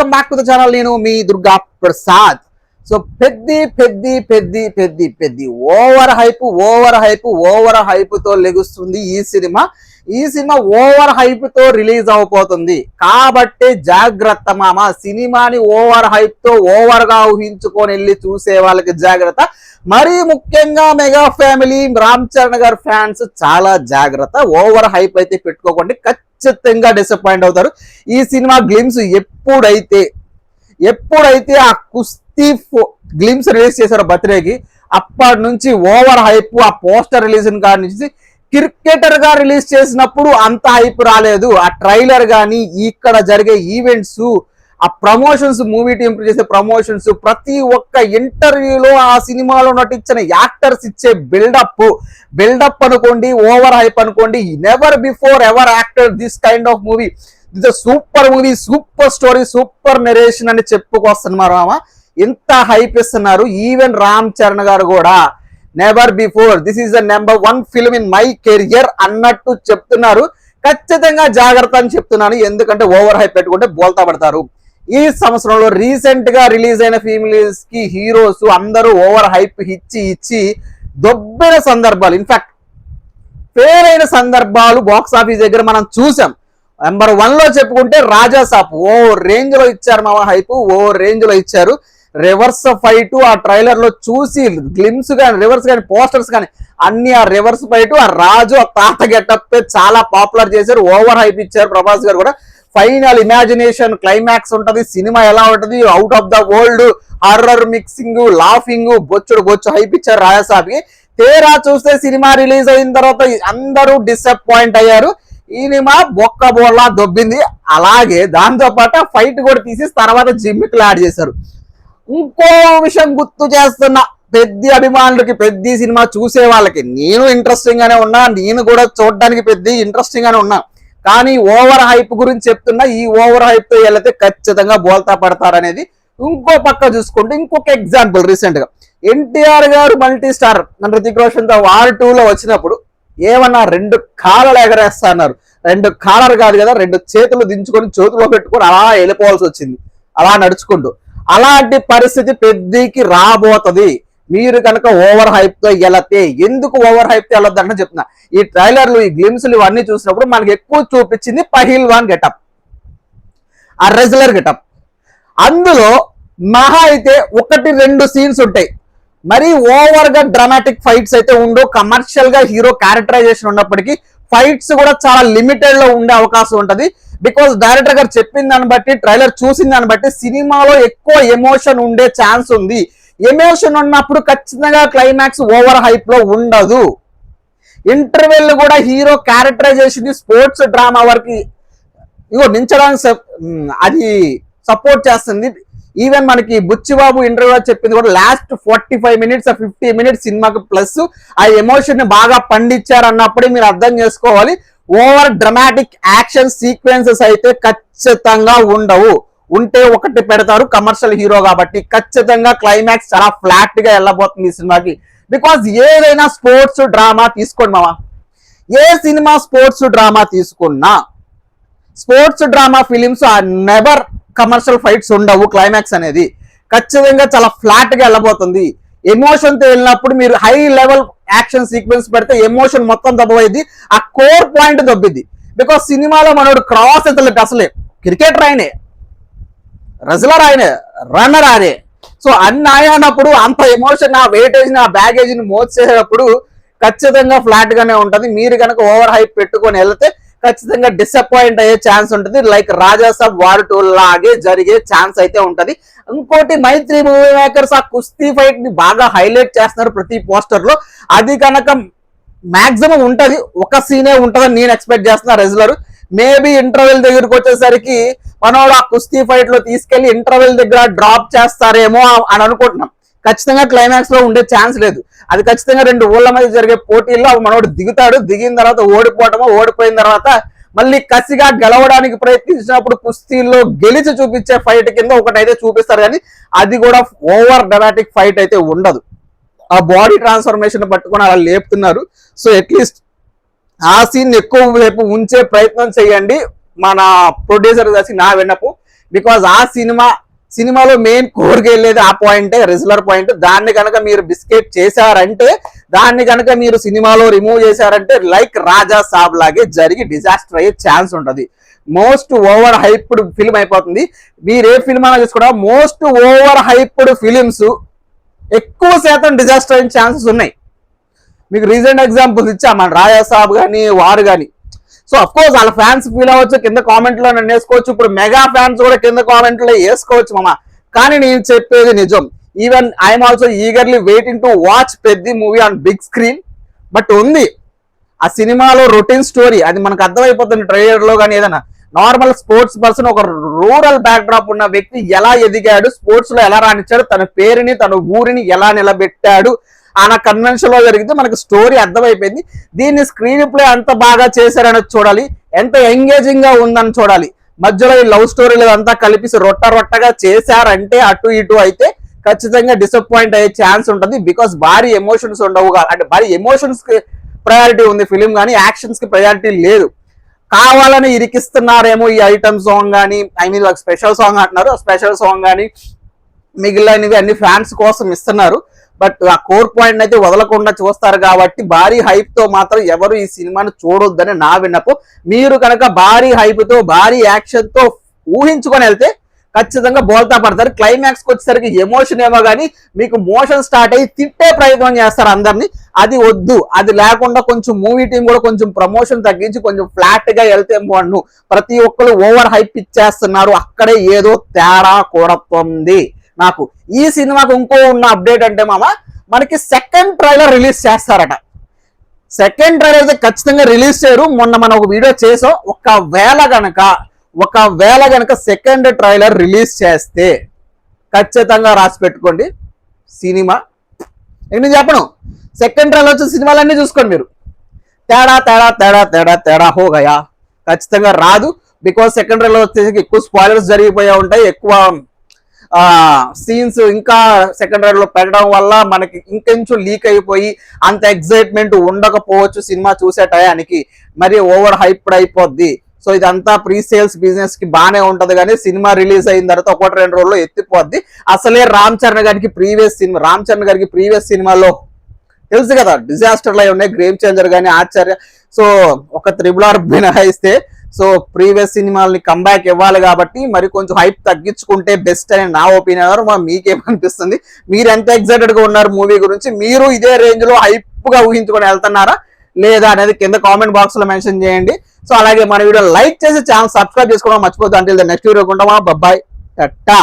Welcome back to the channel. నేను మీ Durga Prasad. So Peddi over hype తో లెగుస్తుంది ఈ సినిమా. ఈ సినిమా ఓవర్ హైప్ తో రిలీజ్ అవబోతుంది కాబట్టి జాగ్రత్త మామ. సినిమాని ఓవర్ హైప్ తో ఓవర్ గా ఊహించుకొని వెళ్ళి చూసే వాళ్ళకి జాగ్రత్త. మరీ ముఖ్యంగా మెగా ఫ్యామిలీ రామ్ చరణ్ గారు ఫ్యాన్స్ చాలా జాగ్రత్త. ఓవర్ హైప్ అయితే పెట్టుకోకండి, ఖచ్చితంగా డిసప్పాయింట్ అవుతారు. ఈ సినిమా గ్లిమ్స్ ఎప్పుడైతే ఆ కుస్తీ గ్లిమ్స్ రిలీజ్ చేశారో బర్త్డేకి, అప్పటి నుంచి ఓవర్ హైప్. ఆ పోస్టర్ రిలీజ్ కాడి నుంచి క్రికెటర్ గా రిలీజ్ చేసినప్పుడు అంత హైప్ రాలేదు. ఆ ట్రైలర్ కానీ ఇక్కడ జరిగే ఈవెంట్స్, ఆ ప్రమోషన్స్, మూవీ టీం చేసే ప్రమోషన్స్, ప్రతి ఒక్క ఇంటర్వ్యూలో ఆ సినిమాలో నటించిన యాక్టర్స్ ఇచ్చే బిల్డప్ అనుకోండి, ఓవర్ హైప్ అనుకోండి. Never before ever actor this kind of movie. ఇది super movie, super story, super narration అని చెప్పుకొస్తున్నారు మామ. ఇంత హైప్ ఇస్తున్నారు. ఈవెన్ రామ్ చరణ్ గారు కూడా never before this is the number 1 film in my career అన్నట్టు చెప్తున్నారు. ఖచ్చితంగా జాగ్రత్త అని చెప్తున్నాను, ఎందుకంటే ఓవర్ హైప్ పెట్టుకుంటే బోల్తా పడతారు. ఈ సంవత్సరంలో రీసెంట్ గా రిలీజ్ అయిన ఫిల్మ్స్ కి హీరోస్ అందరూ ఓవర్ హైప్ ఇచ్చి దొబ్బిన సందర్భాలు, ఇన్ఫాక్ట్ ఫెయిల్ అయిన సందర్భాలు బాక్స్ ఆఫీస్ దగ్గర మనం చూసాం. నెంబర్ 1 లో చెప్పుకుంటే రాజాసాబ్ ఓ రేంజ్ లో ఇచ్చారు మామ, హైప్ ఓ రేంజ్ లో ఇచ్చారు. రివర్స్ ఫైట్ ఆ ట్రైలర్ లో చూసి గ్లిమ్స్ కానీ రివర్స్ కానీ పోస్టర్స్ కానీ అన్ని ఆ రివర్స్ ఫైట్, ఆ రాజు ఆ తాత గెటప్ చాలా పాపులర్ చేశారు. ఓవర్ హైప్ ఇచ్చారు. ప్రభాస్ గారు కూడా ఫైనల్ ఇమాజినేషన్ క్లైమాక్స్ ఉంటది. సినిమా ఎలా ఉంటది, out of the world, horror mixing, laughing, బొచ్చు హైప్ ఇచ్చారు రాజాసాబ్కి. తేరా చూస్తే సినిమా రిలీజ్ అయిన తర్వాత అందరూ డిసప్పాయింట్ అయ్యారు. ఈ సినిమా బొక్క బోర్లా దొబ్బింది. అలాగే దాంతో పాటు ఫైట్ కూడా తీసి తర్వాత జిమ్మిక్లు యాడ్ చేశారు. ఇంకో విషయం గుర్తు చేస్తున్నా పెద్ద అభిమానులకి, పెద్ద సినిమా చూసే వాళ్ళకి, నేను ఇంట్రెస్టింగ్ గానే ఉన్నా, నేను కూడా చూడడానికి పెద్ద ఇంట్రెస్టింగ్ గానే ఉన్నా. కానీ ఓవర్ హైప్ గురించి చెప్తున్నా. ఈ ఓవర్ హైప్ తో వెళ్తే ఖచ్చితంగా బోల్తా పడతారనేది. ఇంకో పక్క చూసుకుంటే ఇంకొక ఎగ్జాంపుల్, రీసెంట్ గా ఎన్టీఆర్ గారు మల్టీ స్టార్ హృతిక్ రోషన్ తో వార్ 2 లో వచ్చినప్పుడు ఏమన్నా 2 కాళ్ళలు ఎగరేస్తా అన్నారు. 2 కాళ్ళలు కాదు కదా, 2 చేతులు దించుకొని చేతిలో పెట్టుకొని అలా వెళ్ళిపోవాల్సి వచ్చింది, అలా నడుచుకుంటూ. అలాంటి పరిస్థితి పెద్దకి రాబోతుంది మీరు కనుక ఓవర్ హైప్ తో వెళితే. ఎందుకు ఓవర్ హైప్ తో వెళ్ళొద్దు అంటే చెప్తున్నా. ఈ ట్రైలర్లు, ఈ గ్లిమ్స్లు ఇవన్నీ చూసినప్పుడు మనకి ఎక్కువ చూపించింది పహిల్వాన్ గెటప్, ఆ రెగ్యులర్ గెటప్. అందులో మహా అయితే 1-2 సీన్స్ ఉంటాయి. మరి ఓవర్ గా డ్రామాటిక్ ఫైట్స్ అయితే ఉండవు. కమర్షియల్ గా హీరో క్యారెక్టరైజేషన్ ఉన్నప్పటికీ ఫైట్స్ కూడా చాలా లిమిటెడ్ లో ఉండే అవకాశం ఉంటది. బికాస్ డైరెక్టర్ గారు చెప్పిన దాన్ని బట్టి, ట్రైలర్ చూసిన దాన్ని బట్టి సినిమాలో ఎక్కువ ఎమోషన్ ఉండే ఛాన్స్ ఉంది. ఎమోషన్ ఉన్నప్పుడు ఖచ్చితంగా క్లైమాక్స్ ఓవర్ హైప్ లో ఉండదు. ఇంటర్వెల్ కూడా హీరో క్యారెక్టరైజేషన్ స్పోర్ట్స్ డ్రామా వరకు నించడానికి అది సపోర్ట్ చేస్తుంది. ఈవెన్ మనకి బుచ్చిబాబు ఇంటర్వ్యూలో చెప్పింది కూడా లాస్ట్ 45 మినిట్స్ 50 మినిట్స్ సినిమాకి ప్లస్ ఆ ఎమోషన్ ని బాగా పండించారు అన్నప్పుడే మీరు అర్థం చేసుకోవాలి. ఓవర్ డ్రామాటిక్ యాక్షన్ సీక్వెన్సెస్ అయితే ఖచ్చితంగా ఉండవు. ఉంటే ఒకటి పెడతారు, కమర్షియల్ హీరో కాబట్టి. ఖచ్చితంగా క్లైమాక్స్ చాలా ఫ్లాట్ గా వెళ్ళబోతుంది ఈ సినిమాకి. బికాస్ ఏదైనా స్పోర్ట్స్ డ్రామా తీసుకోండి మామ, ఏ సినిమా స్పోర్ట్స్ డ్రామా తీసుకున్నా, sports drama films never commercial fights ఉండవు. క్లైమాక్స్ అనేది ఖచ్చితంగా చాలా ఫ్లాట్ గా వెళ్ళబోతుంది. ఎమోషన్ తో వెళ్ళినప్పుడు మీరు హై లెవెల్ యాక్షన్ సీక్వెన్స్ పెడితే ఎమోషన్ మొత్తం దెబ్బపోయింది, ఆ కోర్ పాయింట్ దొబ్బింది. బికాస్ సినిమాలో మనోడు క్రాస్ ఎత్తలేదు, అసలే క్రికెటర్ ఆయనే, రెజ్లర్ ఆయనే, రన్నర్ ఆయనే. సో అన్ని ఆయనప్పుడు అంత ఎమోషన్, ఆ వెయిటేజ్, ఆ బ్యాగేజ్ ని మోసేటప్పుడు ఖచ్చితంగా ఫ్లాట్ గానే ఉంటది. మీరు కనుక ఓవర్ హైప్ పెట్టుకొని వెళ్తే ఖచ్చితంగా డిసప్పాయింట్ అయ్యే ఛాన్స్ ఉంటుంది. లైక్ రాజాసాబ్ వార్ 2 లాగే జరిగే ఛాన్స్ అయితే ఉంటది. ఇంకోటి మైత్రి మూవీ మేకర్స్ ఆ కుస్తీ ఫైట్ ని బాగా హైలైట్ చేస్తున్నారు ప్రతి పోస్టర్ లో. అది కనుక మాక్సిమం ఉంటది, ఒక సీనే ఉంటదని నేను ఎక్స్పెక్ట్ చేస్తున్నా. రెగ్యులర్ మేబీ ఇంటర్వెల్ దగ్గరకు వచ్చేసరికి మనోడు ఆ కుస్తీ ఫైట్ లో తీసుకెళ్లి ఇంటర్వెల్ దగ్గర డ్రాప్ చేస్తారేమో అని అనుకుంటున్నాం. ఖచ్చితంగా క్లైమాక్స్ లో ఉండే ఛాన్స్ లేదు. అది ఖచ్చితంగా 2 ఊళ్ళ మధ్య జరిగే పోటీల్లో మనోడు దిగుతాడు. దిగిన తర్వాత ఓడిపోవటమో, ఓడిపోయిన తర్వాత మళ్ళీ కసిగా గెలవడానికి ప్రయత్నించినప్పుడు కుస్తీల్లో గెలిచి చూపించే ఫైట్ కింద ఒకటైతే చూపిస్తారు. కానీ అది కూడా ఓవర్ డ్రామాటిక్ ఫైట్ అయితే ఉండదు. ఆ బాడీ ట్రాన్స్ఫర్మేషన్ పట్టుకొని అలా లేపుతున్నారు. సో అట్లీస్ట్ ఆ సీన్ ఎక్కువ సేపు ఉంచే ప్రయత్నం చేయండి మన ప్రొడ్యూసర్ కలిసి నా విన్నపు. బికాజ్ ఆ సినిమాలో మెయిన్ కోర్కి వెళ్ళేది ఆ పాయింటే, రెగ్యులర్ పాయింట్. దాన్ని కనుక మీరు బిస్కెట్ చేశారంటే, దాన్ని కనుక మీరు సినిమాలో రిమూవ్ చేశారంటే లైక్ రాజా సాబ్ లాగే జరిగి డిజాస్టర్ అయ్యే ఛాన్స్ ఉంటుంది. మోస్ట్ ఓవర్ హైప్డ్ ఫిల్మ్ అయిపోతుంది. మీరు ఏ ఫిల్మ్ అయినా చూసుకోవడం, మోస్ట్ ఓవర్ హైప్డ్ ఫిలిమ్స్ ఎక్కువ శాతం డిజాస్టర్ అయిన ఛాన్సెస్ ఉన్నాయి. మీకు రీసెంట్ ఎగ్జాంపుల్స్ ఇచ్చా, మన రాజా సాబ్ కానీ వారు కానీ. సో అఫ్ కోర్స్ వాళ్ళ ఫ్యాన్స్ ఫీల్ అవ్వచ్చు, కింద కామెంట్లో నన్ను వేసుకోవచ్చు. ఇప్పుడు మెగా ఫ్యాన్స్ కూడా కింద కామెంట్లో వేసుకోవచ్చు మామ. కానీ నేను చెప్పేది నిజం. Even I'm also eagerly waiting to watch Peddi movie on big screen. But ఉంది ఆ సినిమాలో రొటీన్ స్టోరీ, అది మనకు అర్థమైపోతుంది ట్రైలర్ లో. కానీ ఏదైనా నార్మల్ స్పోర్ట్స్ పర్సన్, ఒక రూరల్ బ్యాక్డ్రాప్ ఉన్న వ్యక్తి ఎలా ఎదిగాడు, స్పోర్ట్స్ లో ఎలా రాణించాడు, తన పేరుని తన ఊరిని ఎలా నిలబెట్టాడు అన్న కన్వెన్షన్ లో జరిగితే మనకు స్టోరీ అర్థమైపోయింది. దీన్ని స్క్రీన్ ప్లే అంత బాగా చేశారని చూడాలి, ఎంత ఎంగేజింగ్ గా ఉందని చూడాలి. మధ్యలో ఈ లవ్ స్టోరీలు అంతా కలిపి రొట్టగా చేశారంటే అటు ఇటు అయితే ఖచ్చితంగా డిసప్పాయింట్ అయ్యే ఛాన్స్ ఉంటుంది. బికాస్ భారీ ఎమోషన్స్ ఉండవు, అంటే భారీ ఎమోషన్స్ కి ప్రయారిటీ ఉంది ఫిలిం, కానీ యాక్షన్స్ కి ప్రయారిటీ లేదు. కావాలని ఇరికిస్తున్నారేమో ఈ ఐటమ్ సాంగ్ కానీ, ఐ మీన్ స్పెషల్ సాంగ్ అంటున్నారు, స్పెషల్ సాంగ్ కానీ మిగిలినవి అన్ని ఫ్యాన్స్ కోసం ఇస్తున్నారు. బట్ ఆ కోర్ పాయింట్ అయితే వదలకుండా చూస్తారు కాబట్టి భారీ హైప్ తో మాత్రం ఎవరు ఈ సినిమాను చూడొద్దని నా విన్నపం. మీరు కనుక భారీ హైప్ తో భారీ యాక్షన్ తో ఊహించుకొని వెళ్తే ఖచ్చితంగా బోల్తా పడతారు. క్లైమాక్స్కి వచ్చేసరికి ఎమోషన్ ఏమో కానీ మీకు మోషన్ స్టార్ట్ అయ్యి తిట్టే ప్రయత్నం చేస్తారు అందరినీ. అది వద్దు, అది లేకుండా కొంచెం మూవీ టీం కూడా కొంచెం ప్రమోషన్ తగ్గించి కొంచెం ఫ్లాట్ గా వెళ్తే బాగుండు. ప్రతి ఒక్కరు ఓవర్ హైప్ ఇచ్చేస్తున్నారు, అక్కడే ఏదో తేడా కొడుతుంది నాకు. ఈ సినిమాకు ఇంకో ఉన్న అప్డేట్ అంటే మామ, మనకి సెకండ్ ట్రైలర్ రిలీజ్ చేస్తారట. సెకండ్ ట్రైలర్ అయితే ఖచ్చితంగా రిలీజ్ చేయరు. మొన్న మనం ఒక వీడియో చేసాం. ఒకవేళ గనక సెకండ్ ట్రైలర్ రిలీజ్ చేస్తే ఖచ్చితంగా రాసి పెట్టుకోండి, సినిమా నేను చెప్పను. సెకండ్ ట్రైలర్ వచ్చిన సినిమాలన్నీ చూసుకోండి మీరు, తేడా తేడా తేడా తేడా తేడా హోగయా. ఖచ్చితంగా రాదు. బికాస్ సెకండ్ ట్రైలర్ వచ్చేసి ఎక్కువ స్పాయిలర్స్ జరిగిపోయా ఉంటాయి, ఎక్కువ సీన్స్ ఇంకా సెకండ్ ట్రైలర్ లో పెట్టడం వల్ల మనకి ఇంకొంచెం లీక్ అయిపోయి అంత ఎక్సైట్మెంట్ ఉండకపోవచ్చు సినిమా చూసే టయానికి. మరి ఓవర్ హైప్డ్ అయిపోద్ది. సో ఇదంతా ప్రీ సేల్స్ బిజినెస్ కి బాగానే ఉంటది, కానీ సినిమా రిలీజ్ అయిన తర్వాత 1-2 రోజుల్లో ఎత్తిపోద్ది. అసలే రామ్ చరణ్ గారికి ప్రీవియస్ సినిమాలో తెలుసు కదా డిజాస్టర్లు అయి ఉన్నాయి, గేమ్ చేంజర్ కానీ ఆచార్య. సో ఒక RRR మినహాయిస్తే సో ప్రీవియస్ సినిమాలని కంబ్యాక్ ఇవ్వాలి కాబట్టి మరి కొంచెం హైప్ తగ్గించుకుంటే బెస్ట్ అని నా ఒపీనియన్. మీకేమనిపిస్తుంది? మీరు ఎంత ఎక్సైటెడ్ గా ఉన్నారు మూవీ గురించి? మీరు ఇదే రేంజ్ లో హైప్ గా ఊహించుకొని వెళ్తున్నారా లేదా అనేది కింద కామెంట్ బాక్స్ లో మెన్షన్ చేయండి. సో అలాగే మన వీడియో లైక్ చేసి ఛానల్ సబ్స్క్రైబ్ చేసుకోవడం మర్చిపోద్దు. అంటే నెక్స్ట్ వీడియో ఉంటామా, బాయ్, టాటా.